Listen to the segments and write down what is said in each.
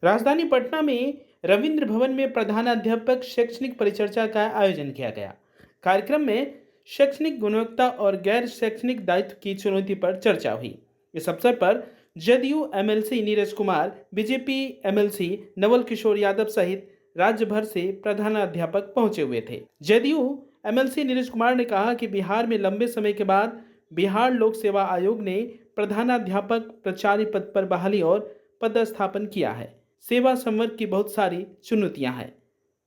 राजधानी पटना में रविंद्र भवन में प्रधानाध्यापक शैक्षणिक परिचर्चा का आयोजन किया गया। कार्यक्रम में शैक्षणिक गुणवत्ता और गैर शैक्षणिक दायित्व की चुनौती पर चर्चा हुई। इस अवसर पर JDU MLC Neeraj Kumar, BJP MLC Naval Kishore Yadav सहित राज्य भर से प्रधानाध्यापक पहुंचे हुए थे। जदयू एमएलसी नीरज कुमार ने कहा कि बिहार में लंबे समय के बाद बिहार लोक सेवा आयोग ने प्रधानाध्यापक प्राचार्य पद पर बहाली और पदस्थापन किया है। सेवा संवर्ग की बहुत सारी चुनौतियां हैं,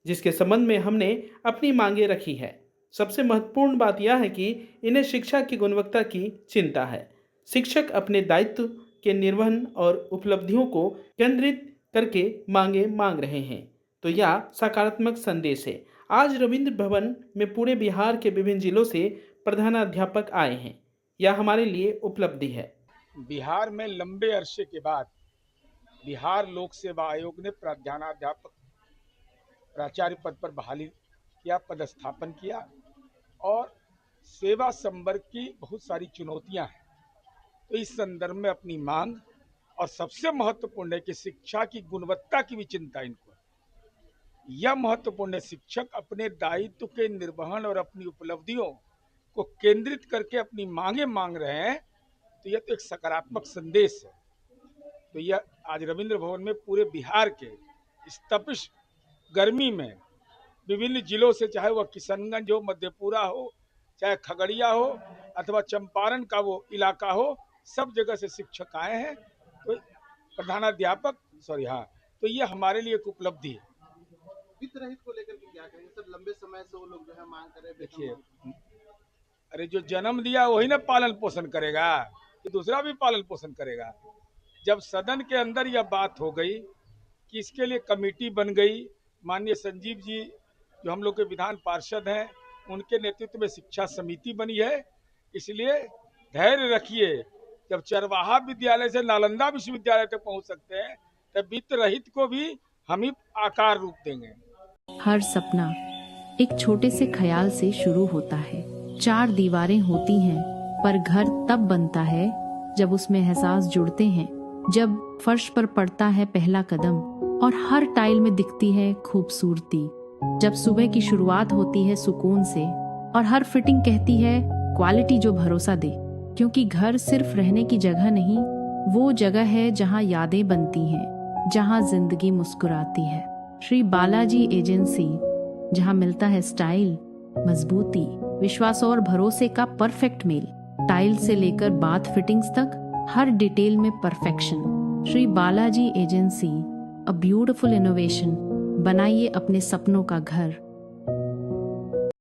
जिसके संबंध में हमने अपनी मांगे रखी है। सबसे महत्वपूर्ण बात यह है कि इन्हें शिक्षा की गुणवत्ता की चिंता है। शिक्षक अपने दायित्व के निर्वहन और उपलब्धियों को केंद्रित करके मांगे मांग रहे हैं। तो यह सकारात्मक संदेश है। आज रविंद्र भवन में पूरे बिहार के विभिन्न जिलों से प्रधानाध्यापक आए हैं। यह हमारे लिए उपलब्धि है। बिहार में लंबे अरसे के बाद बिहार लोक सेवा आयोग ने प्रधानाध्यापक प्राचार्य पद पर बहाली किया, पदस्थापन किया और सेवा संवर्ग की बहुत सारी चुनौतियां हैं। तो इस संदर्भ में अपनी मांग और सबसे महत्वपूर्ण है कि शिक्षा की गुणवत्ता की भी चिंता इनको है। यह महत्वपूर्ण है, शिक्षक अपने दायित्व के निर्वहन और अपनी उपलब्धियों को केंद्रित करके अपनी मांगे मांग रहे हैं। तो यह तो एक सकारात्मक संदेश है। तो यह आज रविंद्र भवन में पूरे बिहार के इस तपिश गर्मी में विभिन्न जिलों से, चाहे वह किशनगंज हो, मधेपुरा हो, चाहे खगड़िया हो अथवा चंपारण का वो इलाका हो, सब जगह से शिक्षक आए हैं। तो प्रधानाध्यापक तो ये हमारे लिए एक उपलब्धि है। वित्त रहित को लेकर के क्या कहेंगे सर? लंबे समय से वो लोग जो है मांग कर रहे हैं। देखिए, अरे जो जन्म दिया वही ना पालन पोषण करेगा, कि दूसरा भी पालन पोषण करेगा। जब सदन के अंदर यह बात हो गई कि इसके लिए कमेटी बन गई, माननीय संजीव जी जो हम लोग के विधान पार्षद हैं, उनके नेतृत्व में शिक्षा समिति बनी है। इसलिए धैर्य रखिए, जब चरवाहा विद्यालय से नालंदा विश्वविद्यालय तक पहुंच सकते हैं, तब वित्त रहित को भी हम ही आकार रूप देंगे। हर सपना एक छोटे से ख्याल से शुरू होता है। 4 दीवारें होती हैं, पर घर तब बनता है जब उसमें एहसास जुड़ते हैं। जब फर्श पर पड़ता है पहला कदम और हर टाइल में दिखती है खूबसूरती। जब सुबह की शुरुआत होती है सुकून से और हर फिटिंग कहती है क्वालिटी जो भरोसा दे। क्योंकि घर सिर्फ रहने की जगह नहीं, वो जगह है जहाँ यादें बनती हैं, जहाँ जिंदगी मुस्कुराती है। श्री बालाजी एजेंसी, जहाँ मिलता है स्टाइल, मजबूती, विश्वास और भरोसे का परफेक्ट मेल। टाइल से लेकर बाथ फिटिंग्स तक हर डिटेल में perfection. Shri Balaji agency, a beautiful innovation. बनाइए अपने सपनों का घर।